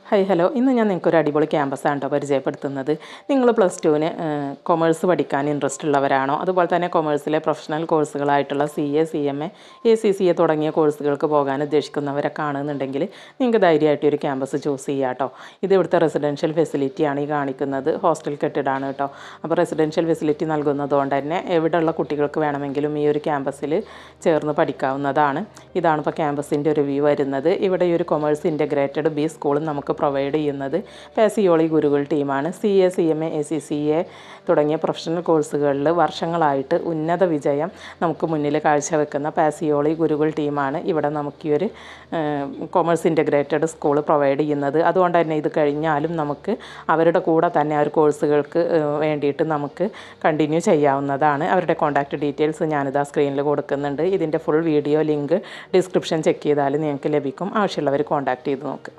Hi hello, ഇന്ന് ഞാൻ നിങ്ങൾക്കൊരു അടിപൊളി ക്യാമ്പസാണ് കേട്ടോ പരിചയപ്പെടുത്തുന്നത്. നിങ്ങൾ പ്ലസ് ടുവിന് കൊമേഴ്സ് പഠിക്കാൻ ഇൻട്രസ്റ്റ് ഉള്ളവരാണോ, അതുപോലെ തന്നെ കൊമേഴ്സിലെ പ്രൊഫഷണൽ കോഴ്സുകളായിട്ടുള്ള CA CMA ACCA തുടങ്ങിയ കോഴ്സുകൾക്ക് പോകാൻ ഉദ്ദേശിക്കുന്നവരൊക്കെ ആണെന്നുണ്ടെങ്കിൽ നിങ്ങൾക്ക് ധൈര്യമായിട്ട് ഒരു ക്യാമ്പസ് ചൂസ് ചെയ്യാം കേട്ടോ. ഇത് ഇവിടുത്തെ റെസിഡൻഷ്യൽ ഫെസിലിറ്റിയാണ് ഈ കാണിക്കുന്നത്. ഹോസ്റ്റൽ കെട്ടിടമാണ് കേട്ടോ. അപ്പോൾ റെസിഡൻഷ്യൽ ഫെസിലിറ്റി നൽകുന്നതുകൊണ്ട് തന്നെ എവിടെയുള്ള കുട്ടികൾക്ക് വേണമെങ്കിലും ഈ ഒരു ക്യാമ്പസിൽ ചേർന്ന് പഠിക്കാവുന്നതാണ്. ഇതാണ് ഇപ്പോൾ ക്യാമ്പസിൻ്റെ ഒരു വ്യൂ വരുന്നത്. ഇവിടെ ഈ ഒരു കൊമേഴ്സ് ഇൻ്റഗ്രേറ്റഡ് ബി സ്കൂളും നമുക്ക് പ്രൊവൈഡ് ചെയ്യുന്നത് പാസിയോളി ഗുരുകുൽ ടീമാണ്. CA CMA ACCA തുടങ്ങിയ പ്രൊഫഷണൽ കോഴ്സുകളിൽ വർഷങ്ങളായിട്ട് ഉന്നത വിജയം നമുക്ക് മുന്നിൽ കാഴ്ചവെക്കുന്ന പാസിയോളി ഗുരുകുൽ ടീമാണ് ഇവിടെ നമുക്ക് ഈ ഒരു കൊമേഴ്സ് ഇൻ്റഗ്രേറ്റഡ് സ്കൂൾ പ്രൊവൈഡ് ചെയ്യുന്നത്. അതുകൊണ്ട് തന്നെ ഇത് കഴിഞ്ഞാലും നമുക്ക് അവരുടെ കൂടെ തന്നെ ആ ഒരു കോഴ്സുകൾക്ക് വേണ്ടിയിട്ട് നമുക്ക് കണ്ടിന്യൂ ചെയ്യാവുന്നതാണ്. അവരുടെ കോൺടാക്റ്റ് ഡീറ്റെയിൽസ് ഞാനിതാ സ്ക്രീനിൽ കൊടുക്കുന്നുണ്ട്. ഇതിൻ്റെ full video link description check ചെയ്താൽ നിങ്ങൾക്ക് ലഭിക്കും. ആവശ്യമുള്ളവർ കോൺടാക്റ്റ് ചെയ്ത് നോക്കുക.